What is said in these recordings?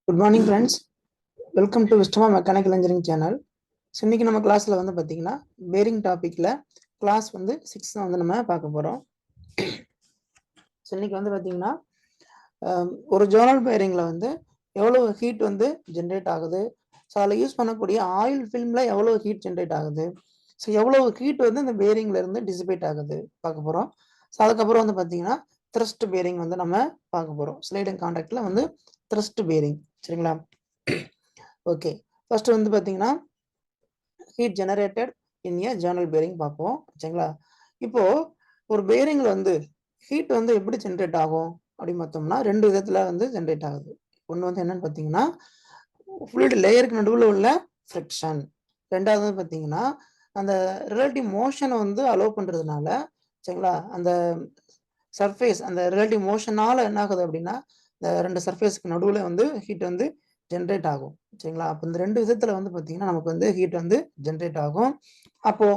Good morning, friends. Welcome to Vistama Mechanical Engineering channel. So, இன்னைக்கு நம்ம கிளாஸ்ல வந்து பாத்தீங்கன்னா பேரிங் டாபிக்ல கிளாஸ் வந்து 6 வந்து நம்ம பார்க்க போறோம். ஸோ இன்னைக்கு வந்து பாத்தீங்கன்னா ஒரு ஜோனல் பேரிங்ல வந்து எவ்வளவு ஹீட் வந்து ஜென்ரேட் ஆகுது, ஸோ அதில் யூஸ் பண்ணக்கூடிய ஆயில் ஃபில்ம்ல எவ்வளவு ஹீட் ஜென்ரேட் ஆகுது, ஸோ எவ்வளவு ஹீட் வந்து இந்த பேரிங்ல இருந்து டிசிபேட் ஆகுது பார்க்க போறோம். ஸோ அதுக்கப்புறம் வந்து பாத்தீங்கன்னா த்ரஸ்ட் பேரிங் வந்து நம்ம பார்க்க போறோம். ஸ்லைடிங் கான்டாக்ட்ல வந்து த்ரஸ்ட் பேரிங், சரிங்களா? ஓகே, ஃபர்ஸ்ட் வந்து பாத்தீங்கன்னா ஹீட் ஜெனரேட்டட் இன் ஏ ஜேர்னல் பேரிங் பார்ப்போம், சரிங்களா? இப்போ ஒரு பேரிங்ல வந்து ஹீட் வந்து எப்படி ஜென்ரேட் ஆகும் அப்படின்னு பார்த்தோம்னா ரெண்டு விதத்துல வந்து ஜென்ரேட் ஆகுது. ஒன்று வந்து என்னன்னு பார்த்தீங்கன்னா ஃப்ளூயிட் லேயருக்கு நடுவில் உள்ள ஃப்ரிக்ஷன். ரெண்டாவது வந்து பார்த்தீங்கன்னா அந்த ரிலேட்டிவ் மோஷனை வந்து அலோவ் பண்றதுனால, சரிங்களா, அந்த சர்ஃபேஸ் அந்த ரிலேட்டிவ் மோஷனால என்ன ஆகுது அப்படின்னா இந்த ரெண்டு சர்ஃபேஸ்க்கு நடுவில் வந்து ஹீட் வந்து ஜென்ரேட் ஆகும், சரிங்களா? அப்போ இந்த ரெண்டு விதத்துல வந்து பார்த்தீங்கன்னா நமக்கு வந்து ஹீட் வந்து ஜென்ரேட் ஆகும். அப்போ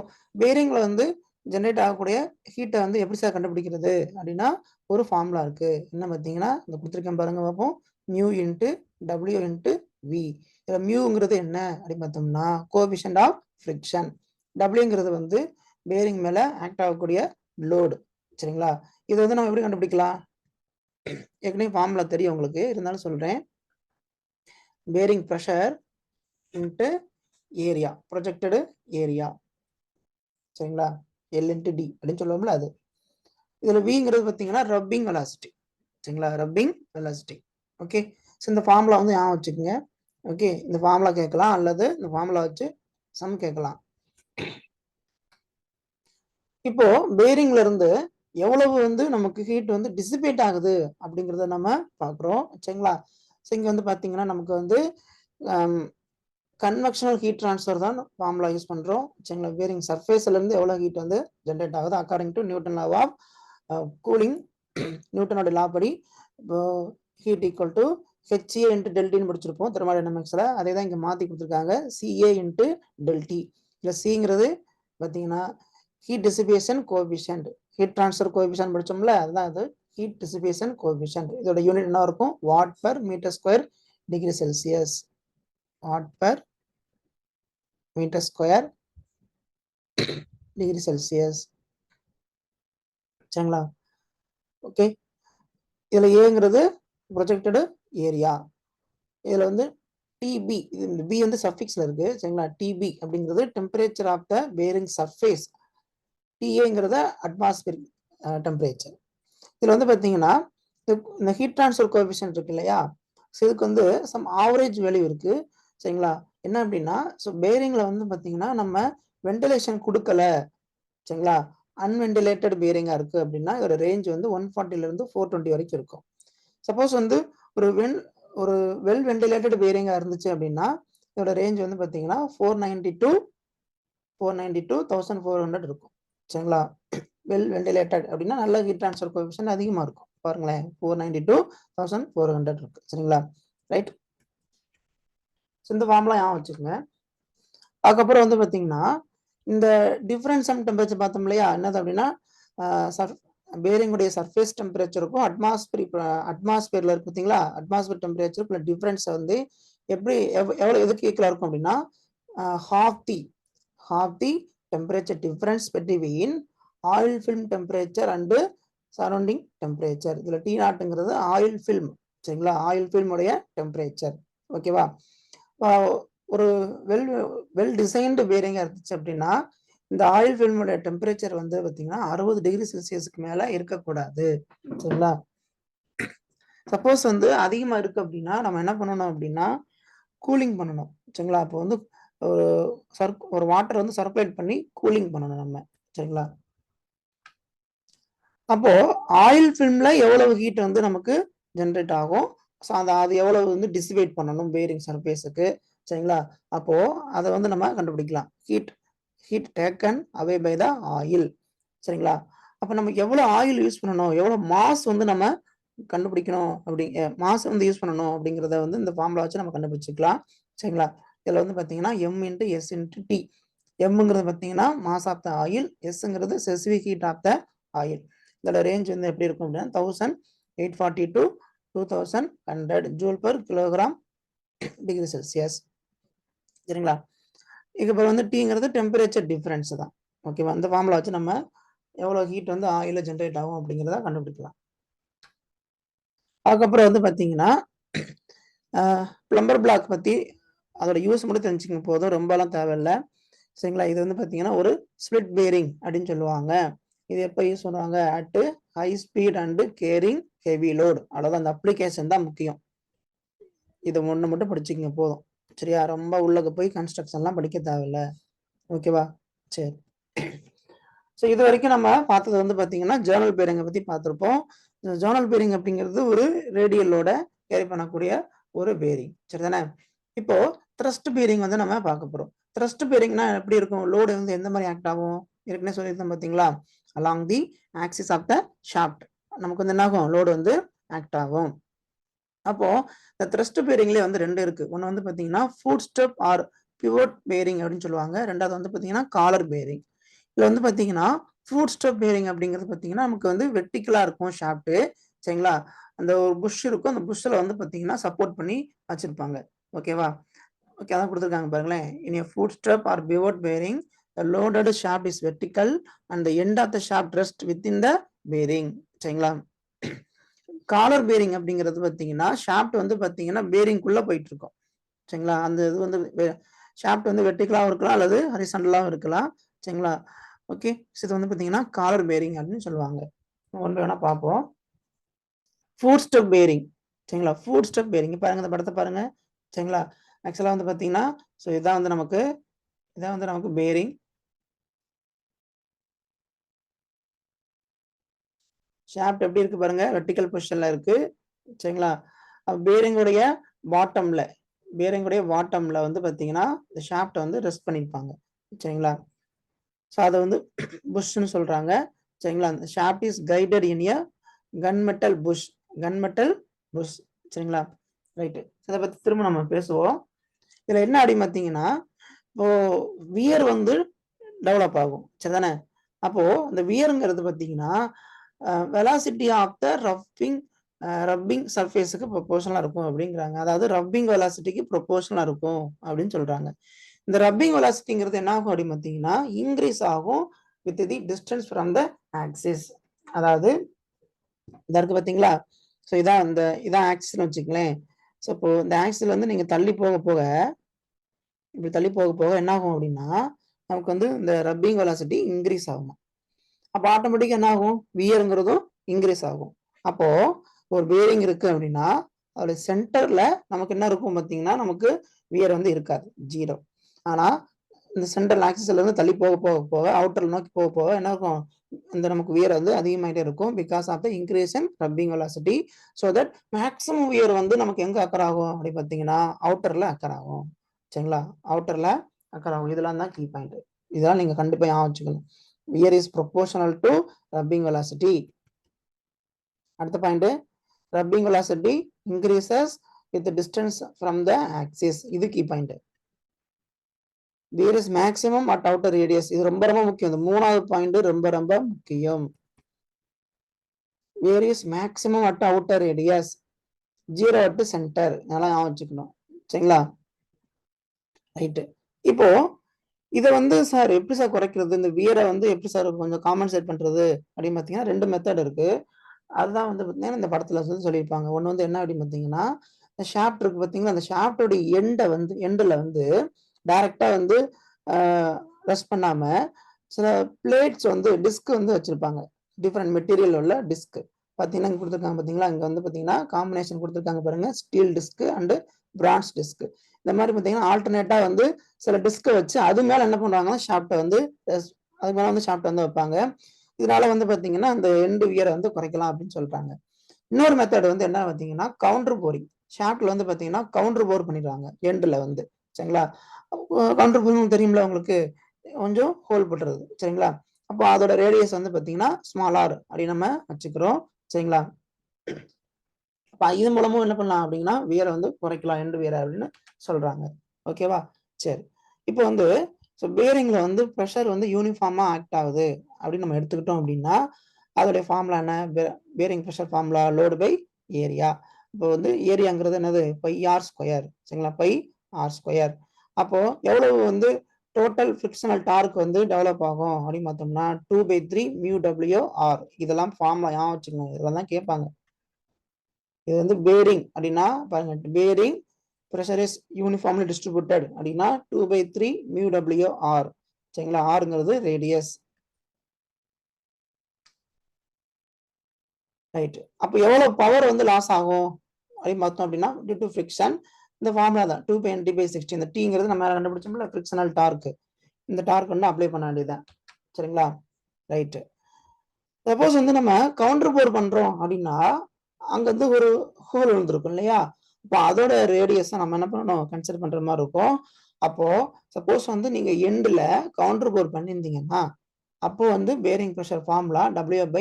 பேரிங்ல வந்து ஜென்ரேட் ஆகக்கூடிய ஹீட்டை வந்து எப்படி சார் கண்டுபிடிக்கிறது அப்படின்னா ஒரு ஃபார்முலா இருக்கு. என்ன பார்த்தீங்கன்னா இந்த கொடுத்துருக்கேன் பாருங்க, பார்ப்போம். Mu into W into V. இதில் மியூங்கிறது என்ன அப்படின்னு பார்த்தோம்னா கோஎஃபிஷியன்ட் ஆஃப் ஃப்ரிக்ஷன். டபிள்யூங்கிறது வந்து பேரிங் மேல ஆக்ட் ஆகக்கூடிய லோடு, சரிங்களா? இதை வந்து நம்ம எப்படி கண்டுபிடிக்கலாம்? ஏற்கனவே ஃபார்முலா தெரியும் உங்களுக்கு, இருந்தாலும் சொல்றேன். Bearing pressure into area, projected area, சரிங்களா? எல் இன்ட்டு டி அப்படின்னு சொல்லுவோம்ல அது. இதுல விங்கிறது பார்த்தீங்கன்னா ரப்பிங் வெலாசிட்டி, சரிங்களா? Rubbing velocity. ஓகே, ஸோ இந்த ஃபார்முலா வந்து ஞாபகம் வச்சுக்கோங்க. ஓகே, இந்த ஃபார்முலா கேட்கலாம் அல்லது இந்த ஃபார்முலா வச்சு சம் கேட்கலாம். இப்போ பேரிங்ல இருந்து எவ்வளவு வந்து நமக்கு ஹீட் வந்து டிசிபேட் ஆகுது அப்படிங்கிறத நம்ம பார்க்குறோம், சரிங்களா? ஸோ இங்க வந்து பார்த்தீங்கன்னா நமக்கு வந்து கன்வெக்ஷனல் ஹீட் ட்ரான்ஸ்ஃபர் தான் ஃபார்முலா யூஸ் பண்றோம், சரிங்களா? பேரிங் சர்ஃபேஸ்ல இருந்து எவ்வளவு ஹீட் வந்து ஜென்ரேட் ஆகுது according to Newton law of cooling. நியூட்டனோட லா படி heat equal to HA into டெல்டின்னு படிச்சிருப்போம் தெர்மோடைனமிக்ஸ்ல. அதே தான் இங்க மாத்தி கொடுத்துருக்காங்க, சிஏ இன்ட்டு டெல்டி. இல்லை சிங்கிறது பார்த்தீங்கன்னா heat dissipation coefficient, heat transfer coefficient படிச்சோம்ல, அதுதான் அது ஹீட் டிசிபேஷன் கோஎஃபிஷியன்ட். இதோட யூனிட் என்ன இருக்கும்? Watt per metre square degree Celsius. Watt per metre square degree Celsius, சரிங்களா? ஓகே, இதுல ஏங்கிறது ப்ரொஜெக்டடு ஏரியா. இதுல வந்து டிபி, இந்த பி வந்து சஃபிக்ஸ்ல இருக்கு, சரிங்களா? டிபி அப்படிங்கிறது temperature of the bearing surface. டிஏங்கிறத அட்மாஸ்பியர் டெம்பரேச்சர். இதுல வந்து பாத்தீங்கன்னா இந்த ஹீட் ட்ரான்ஸ்ஃபர் கோஎஃபிஷியன்ட் இருக்கு இல்லையா, ஸோ இதுக்கு வந்து சம் ஆவரேஜ் வேல்யூ இருக்கு, சரிங்களா? என்ன அப்படின்னா ஸோ பேரிங்ல வந்து பாத்தீங்கன்னா நம்ம வென்டிலேஷன் கொடுக்கல, சரிங்களா, அன்வென்டிலேட்டட் பேரிங்கா இருக்கு அப்படின்னா இதோட ரேஞ்ச் வந்து 140 இருந்து 420 வரைக்கும் இருக்கும். சப்போஸ் வந்து ஒரு வெல் வென்டிலேட்டட் பேரிங்கா இருந்துச்சு அப்படின்னா இதோட ரேஞ்ச் வந்து பாத்தீங்கன்னா 490 to 1400 இருக்கும், சரிங்களா? வெல் வென்டிலேட்டட் அப்படின்னா நல்ல ஹீட் ட்ரான்ஸ்ஃபர் கோஎஃபிஷியன்ட் அதிகமா இருக்கும். பாருங்களேன், 490 to 1400 இருக்கு, சரிங்களா? ரைட், இந்த ஃபார்முலா ஞாபகம் வச்சுக்கோங்க. அதுக்கப்புறம் வந்து பாத்தீங்கன்னா இந்த டிஃபரன்ஸ் ஆஃப் டெம்பரேச்சர் பார்த்தோம் இல்லையா, என்னது அப்படின்னா பேரிங்குடைய சர்ஃபேஸ் டெம்பரேச்சருக்கும் அட்மாஸ்பியர்ல இருக்கு பார்த்தீங்களா, அட்மாஸ்பியர் டெம்பரேச்சருக்குள்ள டிஃபரன்ஸ் வந்து எப்படி எவ்வளவு எதுக்கு ஈக்குவலா இருக்கும் அப்படின்னா half the temperature difference between oil film temperature and surrounding temperature. இதுல T நாட்ங்கிறது ஆயில் ஃபில்ம், சரிங்களா? ஆயில் ஃபில்ம் உடைய டெம்பரேச்சர். ஓகேவா? ஒரு வெல் டிசைன்டு பேரிங்கா இருந்துச்சு அப்படின்னா இந்த ஆயில் ஃபில்மோட டெம்பரேச்சர் வந்து பார்த்தீங்கன்னா 60 டிகிரி செல்சியஸ்க்கு மேல இருக்கக்கூடாது, சரிங்களா? சப்போஸ் வந்து அதிகமா இருக்கு அப்படின்னா நம்ம என்ன பண்ணணும் அப்படின்னா கூலிங் பண்ணணும், சரிங்களா? அப்போ வந்து ஒரு வாட்டர் வந்து சர்க்குலேட் பண்ணி கூலிங் பண்ணணும் நம்ம, சரிங்களா? அப்போ ஆயில் ஃபில்ம்ல எவ்வளவு ஹீட் வந்து நமக்கு ஜென்ரேட் ஆகும், ஸோ அது எவ்வளவு வந்து டிசிபேட் பண்ணணும் பேரிங் சர்ஃபேஸுக்கு, சரிங்களா? அப்போ அதை வந்து நம்ம கண்டுபிடிக்கலாம். Heat taken away by the oil, சரிங்களா? அப்போ நம்ம எவ்வளவு ஆயில் யூஸ் பண்ணணும், எவ்வளவு மாஸ் வந்து நம்ம கண்டுபிடிக்கணும், மாஸ் வந்து யூஸ் பண்ணணும் அப்படிங்கிறத வந்து இந்த ஃபார்முலா வச்சு நம்ம கண்டுபிடிச்சிக்கலாம், சரிங்களா? இதுல வந்து பாத்தீங்கன்னா M into S into T. எம்ங்கிறது பார்த்தீங்கன்னா மாஸ் ஆஃப் த ஆயில், எஸ்ங்கிறது specific heat of the oil. இதோட ரேஞ்ச் எப்படி இருக்கும் அப்படின்னா 1840 to 2100 joule per kilogram degree Celsius. சரிங்களா? இப்போ வந்து டீங்கிறது டெம்பரேச்சர் டிஃபரன்ஸ் தான். ஓகேவா? அந்த ஃபார்முலா வச்சு நம்ம எவ்வளோ ஹீட் வந்து ஆயில ஜென்ரேட் ஆகும் அப்படிங்கிறத கண்டுபிடிக்கலாம். அதுக்கப்புறம் வந்து பார்த்தீங்கன்னா பிளம்பர் பிளாக் பற்றி அதோட யூஸ் மட்டும் தெரிஞ்சுக்க போதும், ரொம்பலாம் தேவையில்லை. சரிங்களா? இது வந்து பார்த்தீங்கன்னா ஒரு ஸ்பிளிட் பேரிங் அப்படின்னு சொல்லுவாங்க. இது எப்போ யூஸ் பண்ணுவாங்க? At high speed and carrying heavy load. அவ்வளோதான், அந்த அப்ளிகேஷன் தான் முக்கியம். இது ஒன்று மட்டும் படிச்சுக்கங்க போதும். சரியா? ரொம்ப உள்ளக போய் கன்ஸ்ட்ரக்ஷன்லாம் படிக்க தேவையில்லை. ஓகேவா? சரி. ஸோ இது வரைக்கும் நம்ம பார்த்தது வந்து பார்த்தீங்கன்னா ஜேர்னல் பேரிங்கை பற்றி பார்த்துருப்போம். ஜேர்னல் பேரிங் அப்படிங்கிறது ஒரு ரேடியலோட கேரி பண்ணக்கூடிய ஒரு பேரிங். சரிதானே? இப்போ த்ரஸ்ட் பேரிங் வந்து நம்ம பார்க்க போகிறோம். த்ரஸ்ட் பேரிங்னா எப்படி இருக்கும்? லோடு வந்து எந்த மாதிரி ஆக்ட் ஆகும்? ஏற்கனவே சொல்லியிருந்தோம் பார்த்தீங்களா? Along the axis of the shaft நமக்கு வந்து என்ன ஆகும்? லோடு வந்து ஆக்ட் ஆகும். அப்போ இந்த த்ரஸ்ட் பேரிங்லேயே வந்து ரெண்டு இருக்கு. ஒன்று வந்து பார்த்தீங்கன்னா foot step or pivot bearing அப்படின்னு சொல்லுவாங்க. ரெண்டாவது வந்து பார்த்தீங்கன்னா காலர் பேரிங். இதுல வந்து பாத்தீங்கன்னா ஃபுட் ஸ்டெப் பேரிங் அப்படிங்கிறது பாத்தீங்கன்னா நமக்கு வந்து வெர்டிகலா இருக்கும் ஷாஃப்ட். சரிங்களா? அந்த ஒரு புஷ் இருக்கும், அந்த புஷ்ல வந்து பாத்தீங்கன்னா சப்போர்ட் பண்ணி வச்சிருப்பாங்க. ஓகேவா? ஓகே, அதான் கொடுத்துருக்காங்க பாருங்களேன். இன் a foot strap or pivot bearing the loaded shaft is vertical and the end of the shaft rests within the bearing. சரிங்களா? காலர் பேரிங் அப்படிங்கிறது பாத்தீங்கன்னா ஷாஃப்ட் வந்து பாத்தீங்கன்னா பேரிங்குள்ள போயிட்டு இருக்கும். சரிங்களா? அந்த இது வந்து ஷாஃப்ட் வந்து வெர்டிகலாவும் இருக்கலாம் அல்லது ஹரிசாண்டலாவும் இருக்கலாம். சரிங்களா? ஓகே, இது வந்து பாத்தீங்கன்னா காலர் பேரிங் அப்படின்னு சொல்லுவாங்க. ஒன்று வேணா பார்ப்போம். Foot step bearing. சரிங்களா? ஃபுட் ஸ்டெப் பேரிங் பாருங்க, இந்த படத்தை பாருங்க. சரிங்களா? ஆக்சுவலா வந்து பாத்தீங்கன்னா இதான் வந்து நமக்கு பேரிங். ஷாஃப்ட் எப்படி இருக்கு பாருங்க, வெர்டிகல் பொசிஷன்ல இருக்கு. சரிங்களா? பேரிங்குடைய பாட்டம்ல வந்து பாத்தீங்கன்னா இந்த ஷாஃப்ட் வந்து ரெஸ்ட் பண்ணிருப்பாங்க. சரிங்களா? ஸோ அதை வந்து புஷ்ன்னு சொல்றாங்க. சரிங்களா? அந்த shaft is guided in a gunmetal bush. சரிங்களா? ரைட்டு. இதை பத்தி திரும்ப நம்ம பேசுவோம். இதுல என்ன அப்படி பார்த்தீங்கன்னா இப்போ வியர் வந்து டெவலப் ஆகும். சரிதானே? அப்போ இந்த வியருங்கிறது பார்த்தீங்கன்னா வெலாசிட்டி ஆஃப் த ரப்பிங் சர்ஃபேஸுக்கு ப்ரொபோஷனலா இருக்கும் அப்படிங்கிறாங்க. அதாவது ரப்பிங் வெலாசிட்டிக்கு ப்ரொபோஷனலா இருக்கும் அப்படின்னு சொல்றாங்க. இந்த ரப்பிங் வெலாசிட்டிங்கிறது என்ன ஆகும் அப்படின்னு பார்த்தீங்கன்னா இன்க்ரீஸ் ஆகும் with the distance from the axis. அதாவது இருக்கு பார்த்தீங்களா? ஸோ இதான் ஆக்சிஸ்னு வச்சுக்கலேன். ஸோ இப்போ இந்த ஆக்சிஸ்ல வந்து நீங்க தள்ளி போக இப்படி தள்ளி போக என்ன ஆகும் அப்படின்னா நமக்கு வந்து இந்த ரப்பிங் வெலாசிட்டி இன்க்ரீஸ் ஆகும். அப்போ ஆட்டோமேட்டிக்கா என்ன ஆகும்? வியருங்கிறதும் இன்க்ரீஸ் ஆகும். அப்போ ஒரு பேரிங் இருக்கு அப்படின்னா அதோட சென்டர்ல நமக்கு என்ன இருக்கும் பார்த்தீங்கன்னா நமக்கு வியர் வந்து இருக்காது, 0. ஆனா இந்த சென்ட்ரல் ஆக்சிஸ்ல இருந்து தள்ளி போக அவுட்டர் நோக்கி போக என்ன இருக்கும்? இந்த நமக்கு வியர் வந்து அதிகமாயிட்டே இருக்கும் because of the increase in rubbing velocity. So that maximum wear வந்து நமக்கு எங்க அக்கர் ஆகும் அப்படி பார்த்தீங்கன்னா அவுட்டர்ல அக்கர் ஆகும். சரிங்களா? அவுட்டர்ல அக்கர் ஆகும். இதெல்லாம் தான் கீ பாயிண்ட். இதெல்லாம் நீங்க கண்டிப்பா ஞாபகம் வச்சுக்கணும். Wear is proportional to rubbing velocity. அடுத்த point, rubbing velocity increases with distance from the axis. இது key point. There is maximum at outer radius. இது ரொம்ப முக்கியம். இந்த மூணாவது பாயிண்ட் ரொம்ப முக்கியம். There is maximum at outer radius, 0 at center. நல்லா ஞாபகம் வச்சுக்கணும். சரிங்களா? ரைட். இப்போ இதை வந்து சார் எப்படி சார் குறைக்கிறது? இந்த வியரை வந்து எப்படி சார் கொஞ்சம் காம்பன்சேட் பண்றது அப்படின்னு பார்த்தீங்கன்னா 2 மெத்தட் இருக்கு. அதுதான் வந்து பார்த்தீங்கன்னா இந்த படத்துல சொல்லியிருப்பாங்க. ஒன்று வந்து என்ன அப்படின்னு பார்த்தீங்கன்னா இந்த ஷாஃப்ட் இருக்கு பார்த்தீங்களா? அந்த ஷாஃப்டோட எண்டில் வந்து டைரக்டா வந்து ரெஸ்ட் பண்ணாம சில பிளேட்ஸ் வந்து டிஸ்க் வந்து வச்சிருப்பாங்க. டிஃப்ரெண்ட் மெட்டீரியல் உள்ள டிஸ்க் பார்த்தீங்கன்னா இங்க கொடுத்துருக்காங்க பார்த்தீங்களா? இங்க வந்து பார்த்தீங்கன்னா காம்பினேஷன் கொடுத்துருக்காங்க பாருங்க, steel disk and France disk. இந்த மாதிரி பார்த்தீங்கன்னா ஆல்டர்னேட்டா வந்து சில டிஸ்கை வச்சு அது மேல என்ன பண்ணுவாங்கன்னா ஷாஃப்ட்டை வந்து அது மேல வந்து ஷாஃப்ட் வந்து வைப்பாங்க. இதனால வந்து பாத்தீங்கன்னா அந்த எண்டு வியரை வந்து குறைக்கலாம் அப்படின்னு சொல்றாங்க. இன்னொரு மெத்தட் வந்து என்ன பார்த்தீங்கன்னா கவுண்டர் போரிங். ஷாஃப்ட்ல வந்து பாத்தீங்கன்னா கவுண்டர் போர் பண்ணிடுவாங்க எண்டுல வந்து. சரிங்களா? கவுண்டர் போரிங் தெரியுங்களா உங்களுக்கு? கொஞ்சம் ஹோல் பண்றது. சரிங்களா? அப்போ அதோட ரேடியஸ் வந்து பாத்தீங்கன்னா ஸ்மால் ஆர் அப்படின்னு நம்ம வச்சுக்கிறோம். சரிங்களா? அப்ப இது மூலமும் என்ன பண்ணலாம் அப்படின்னா வியரை வந்து குறைக்கலாம், எண்டு வியரை அப்படின்னு சொல்றாங்க. ஓகேவா? சரி. இப்போ வந்து பேரிங்ல வந்து ப்ரெஷர் வந்து யூனிஃபார்மா ஆக்ட் ஆகுது அப்படின்னு நம்ம எடுத்துக்கிட்டோம் அப்படின்னா அதோடைய ஃபார்முலா என்ன? Bearing pressure formula load by area. இப்போ வந்து ஏரியாங்கிறது என்னது பை ஆர் ஸ்கொயர் சரிங்களா, பை ஆர் ஸ்கொயர். அப்போ எவ்வளவு வந்து டோட்டல் ஃபிரிக்ஷனல் டார்க் வந்து டெவலப் ஆகும் அப்படின்னு பார்த்தோம்னா 2/3 μW ஆர். இதெல்லாம் ஃபார்ம்ல ஞாபகம் வச்சுக்கணும், இதெல்லாம் தான் கேட்பாங்க. இது வந்து பேரிங் அப்படின்னா பாருங்க, bearing pressure is uniformly distributed அப்படின்னா 2/3 μW ஆர் சரிங்களா. ஆருங்கிறது ரேடியஸ். ரைட். அப்போ எவ்வளவு பவர் வந்து லாஸ் ஆகும் அப்படின்னு பார்த்தோம் அப்படின்னா டியூ டு ஃபிரிக்ஷன். இந்த ஃபார்முலா தான் 2π×10⁻⁶. இந்த டீங்கிறது நம்ம கண்டுபிடிச்சோம்ல ஃபிரிக்ஷனல் டார்க். இந்த டார்க் வந்து அப்ளை பண்ண வேண்டியதுதான் சரிங்களா. ரைட். சப்போஸ் வந்து நம்ம கவுண்டர் போர் பண்றோம் அப்படின்னா அங்க வந்து ஒரு ஹோல் விழுந்திருக்கும் இல்லையா, இப்போ அதோட ரேடியஸை நம்ம என்ன பண்ணணும் கன்சிடர் பண்ற மாதிரி இருக்கும். அப்போ சப்போஸ் வந்து நீங்க எண்ட்ல கவுண்டர் போர் பண்ணியிருந்தீங்கன்னா அப்போ வந்து bearing pressure formula W/π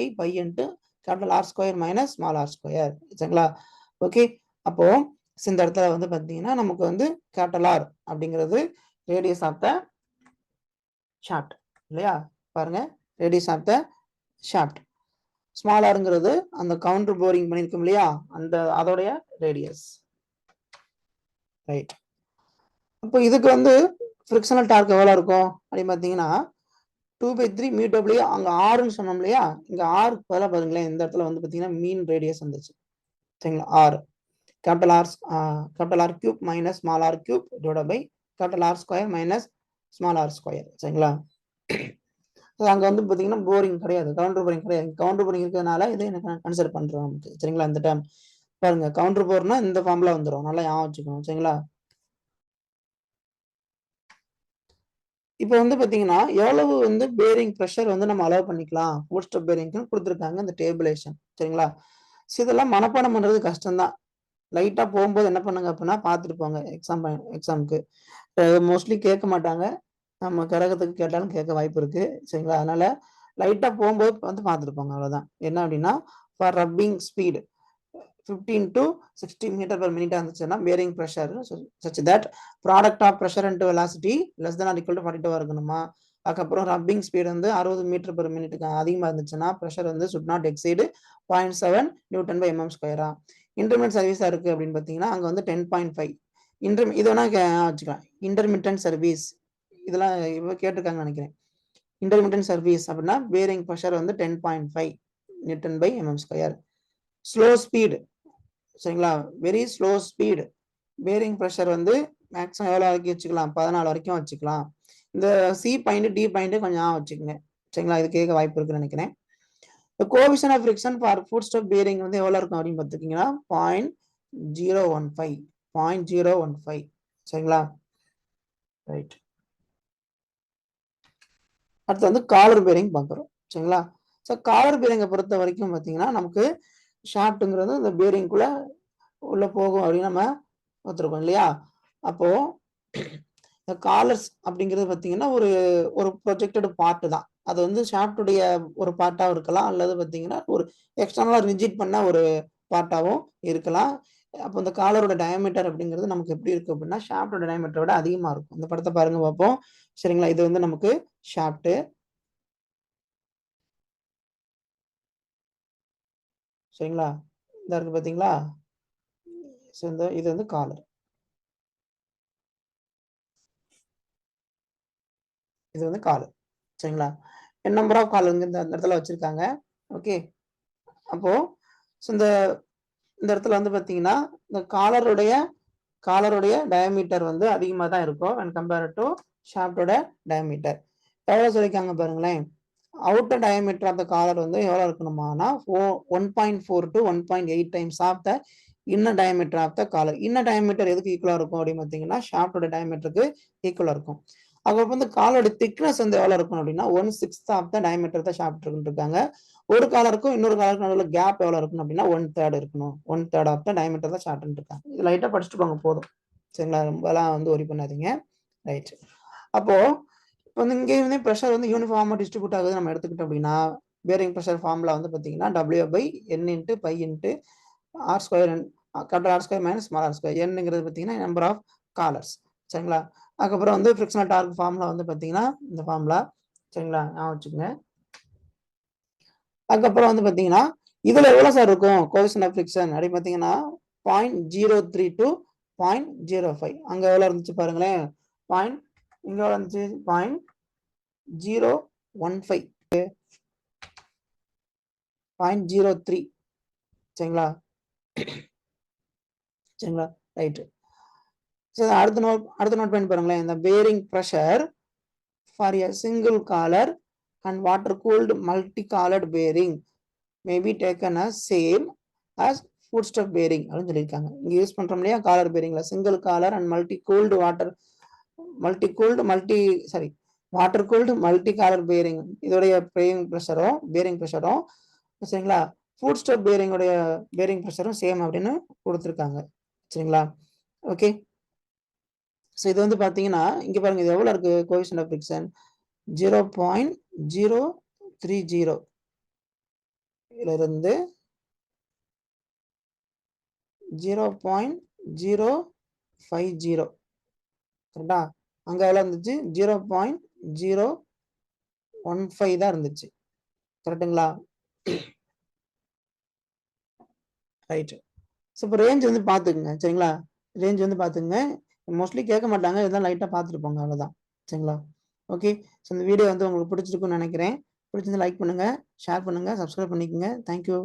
capital R square minus small R square சரிங்களா. ஓகே. அப்போ இந்த இடத்துல வந்து பார்த்தீங்கன்னா நமக்கு வந்து கேபிட்டல் ஆர் அப்படிங்கிறது ரேடியஸ் ஆஃப் த ஷாஃப்ட் இல்லையா, பாருங்க radius of the shaft. Small ஆருங்கிறது அந்த கவுண்டர் போரிங் பண்ணியிருக்கோம் இல்லையா அந்த அதோடைய ரேடியஸ். ரைட். அப்போ இதுக்கு வந்து ஃபிரிக்ஷனல் டார்க் எவ்வளோ இருக்கும் அப்படின்னு பார்த்தீங்கன்னா 2/3 μW. அங்க ஆறுன்னு சொன்னோம் இல்லையா, இங்க ஆருக்கு பதிலாக பாருங்களேன், இந்த இடத்துல வந்து பார்த்தீங்கன்னா மீன் ரேடியஸ் வந்துச்சு சரிங்களா. R capital r cube minus small r cube divided by capital R square minus small R square சரிங்களா. அங்க வந்து பார்த்தீங்கன்னா போரிங் கிடையாது, கவுண்டர் போரிங் கிடையாது. கவுண்டர் போரிங் இருக்கிறதுனால இதை எனக்கு கன்சிடர் பண்றோம் நமக்கு சரிங்களா. இந்த டைம் பாருங்க கவுண்டர் போர்னா இந்த ஃபார்முலா வந்துடும், நல்லா ஞாபகம் வச்சுக்கணும் சரிங்களா. இப்போ வந்து பாத்தீங்கன்னா எவ்வளவு வந்து பேரிங் ப்ரெஷர் வந்து நம்ம அலோவ் பண்ணிக்கலாம் ஃபுட் ஸ்டெப் பேரிங்க்கு கொடுத்துருக்காங்க இந்த டேபிளேஷன் சரிங்களா. இதெல்லாம் மனப்பாடம் பண்றது கஷ்டம் தான். லைட்டா போகும்போது என்ன பண்ணுங்க அப்படின்னா பார்த்துட்டு போங்க. எக்ஸாமுக்கு மோஸ்ட்லி கேட்க மாட்டாங்க, நம்ம கரகத்துக்கு கேட்டாலும் கேட்க வாய்ப்பு இருக்கு சரிங்களா. அதனால லைட்டா போகும்போது வந்து பார்த்துட்டு போங்க, அவ்வளவுதான். என்ன அப்படின்னா for rubbing speed 15 to 60 meter/minute இருந்துச்சுன்னா bearing pressure such that product of pressure and velocity less than or equal to 42 இருக்கணுமா. அதுக்கப்புறம் ரப்பிங் ஸ்பீட் வந்து 60 meter/minute அதிகமா இருந்துச்சுன்னா ப்ரெஷர் வந்து should not exceed 0.7 Newton/mm². Intermediate சர்வீஸா இருக்கு அப்படின்னு பார்த்தீங்கன்னா அங்க வந்து 10.5. இது வேணா வச்சுக்கலாம். இன்டர்மீடியட் சர்வீஸ் இதெல்லாம் கேட்டிருக்காங்கன்னு நினைக்கிறேன். இன்டர்மீடியட் சர்வீஸ் அப்படின்னா பேரிங் ப்ரெஷர் வந்து 10.5 Newton/mm². ஸ்லோ ஸ்பீடு சரிங்களா, very slow speed bearing pressure வந்து மேக்ஸிமம் எவ்வளோ வரைக்கும் வச்சுக்கலாம், 14 வரைக்கும் வச்சுக்கலாம். இந்த சி பாயிண்ட் டி பாயிண்ட் கொஞ்சம் வச்சுக்கோங்க சரிங்களா, இது கேட்க வாய்ப்பு இருக்குன்னு நினைக்கிறேன். Coefficient of friction for foot step bearing வந்து எவ்வளோ இருக்கும் அப்படின்னு பார்த்துக்கிங்கன்னா 0.015 சரிங்களா. ரைட். அடுத்து வந்து காலர் பேரிங் பார்க்குறோம் சரிங்களா. ஸோ காலர் பேரிங்கை பொறுத்த வரைக்கும் பார்த்தீங்கன்னா நமக்கு ஷாஃப்ட்டுங்கிறது இந்த பேரிங்குள்ள உள்ள போகும் அப்படின்னு நம்ம பார்த்துருக்கோம் இல்லையா. அப்போ இந்த காலர்ஸ் அப்படிங்கிறது பார்த்தீங்கன்னா ஒரு ஒரு ப்ரொஜெக்டட் பார்ட் தான். அது வந்து ஷாஃப்டுடைய ஒரு பார்ட்டாகவும் இருக்கலாம், அல்லது பார்த்தீங்கன்னா ஒரு எக்ஸ்டர்னலாக ரிஜிட் பண்ண ஒரு பார்ட்டாகவும் இருக்கலாம். அப்போ இந்த காலரோட டயமீட்டர் அப்படிங்கிறது நமக்கு எப்படி இருக்கு அப்படின்னா ஷாஃப்டோட டயமீட்டரை விட அதிகமாக இருக்கும். இந்த படத்தை பாருங்க பார்ப்போம் சரிங்களா. இது வந்து நமக்கு ஷாஃப்ட்டு சரிங்களா. இந்த இருக்கு பார்த்தீங்களா. இது வந்து காலர், இது வந்து காலர் சரிங்களா. நம்பர் ஆஃப் காலர் இந்த இடத்துல வச்சிருக்காங்க. ஓகே. அப்போ இந்த இந்த இடத்துல வந்து பாத்தீங்கன்னா இந்த காலருடைய டயமீட்டர் வந்து அதிகமாக தான் இருக்கும் when compared to ஷாஃப்டோட டயமீட்டர். எவ்வளவு சொல்லியிருக்காங்க பாருங்களேன். Outer diameter of the collar வந்து எவ்வளவு இருக்கணுமானா 1.4 to 1.8 times of the inner diameter of the collar. Inner diameter எதுக்கு ஈக்குவலா இருக்கும் அப்படின்னு பார்த்தீங்கன்னா ஷாஃப்டோட டயமீட்டருக்கு ஈக்குவலா இருக்கும். அதுக்கப்புறம் வந்து காலோட திக்னஸ் வந்து எவ்வளவு இருக்கும் அப்படின்னா 1/6 ஆஃப் த டயமீட்டர் தான் ஷாஃப்ட் இருக்காங்க. ஒரு காலருக்கும் இன்னொரு காலருக்கும் நடுவில் கேப் எவ்வளவு இருக்கும் அப்படின்னா 1/3 இருக்கணும். 1/3 ஆஃப் த டயமீட்டர் தான் ஷார்ட் இருக்காங்க. இது லைட்டா படிச்சுட்டு போங்க போதும் சரிங்களா, ரொம்பலாம் வந்து ஒரி பண்ணாதீங்க. ரைட். அப்போ இப்போ வந்து இங்கே இருந்து ப்ரெஷர் வந்து யூனிஃபார்மா டிஸ்ட்ரிபியூட் ஆகுது நம்ம எடுத்துக்கிட்டோம் அப்படின்னா பேரிங் ப்ரெஷர் ஃபார்முலா வந்து பார்த்தீங்கன்னா W/N/π/R² capital R square minus small R square. என்னங்கிறது பார்த்தீங்கன்னா நம்பர் ஆஃப் காலர்ஸ் சரிங்களா. அதுக்கப்புறம் வந்து ஃபிரிக்ஷனல் டார்க் ஃபார்முலா வந்து பார்த்தீங்கன்னா இந்த ஃபார்முலா சரிங்களா, ஞாபகம் வச்சுக்கோங்க. அதுக்கப்புறம் வந்து பார்த்தீங்கன்னா இதுல எவ்வளவு சார் இருக்கும் கோஎஃபிஷியன்ட் ஆஃப் ஃபிரிக்ஷன் அப்படின்னு பார்த்தீங்கன்னா 0.03 to 0.05. அங்க எவ்வளவு இருந்துச்சு பாருங்களேன், இங்க எவ்வளவு இருந்துச்சு 0.015, 0.03. சரிங்களா? சரிங்களா? ரைட். சரி, அடுத்த நோட் பண்ணி பாருங்களேன். இந்த bearing pressure for a single collar and water cooled multi collared bearing may be taken as same as footstep bearing அப்படின்னு சொல்லியிருக்காங்க. இங்க யூஸ் பண்றோம் இல்லையா காலர் பேரிங்ல, single collar and multi cooled multi cooled multi collar bearing, இதோடைய bearing ப்ரெஷரும் சரிங்களா, foot step பேரிங்கோடைய பேரிங் ப்ரெஷரும் சேம் அப்படின்னு கொடுத்துருக்காங்க. சரிங்களா? ஓகே. ஸோ இது வந்து பார்த்தீங்கன்னா இங்கே பாருங்க, இது எவ்வளோ இருக்கு கோஎஃபிஷியன்ட் ஆஃப் ஃப்ரிக்ஷன் 0.030 இருந்து 0.050. கரெக்டா? அங்க எவ்வளவு இருந்துச்சு 0.015 தான் இருந்துச்சு. கரெக்டுங்களா? ரைட். ஸோ இப்போ ரேஞ்ச் வந்து பார்த்துக்குங்க. சரிங்களா? ரேஞ்ச் வந்து பார்த்துக்குங்க. மோஸ்ட்லி கேட்க மாட்டாங்க, இதெல்லாம் லைட்டாக பார்த்துருப்பாங்க, அவ்வளோதான். சரிங்களா? ஓகே. ஸோ இந்த வீடியோ வந்து உங்களுக்கு பிடிச்சிருக்குன்னு நினைக்கிறேன். பிடிச்சிருந்து லைக் பண்ணுங்க, ஷேர் பண்ணுங்க, சப்ஸ்கிரைப் பண்ணிக்கோங்க. தேங்க்யூ.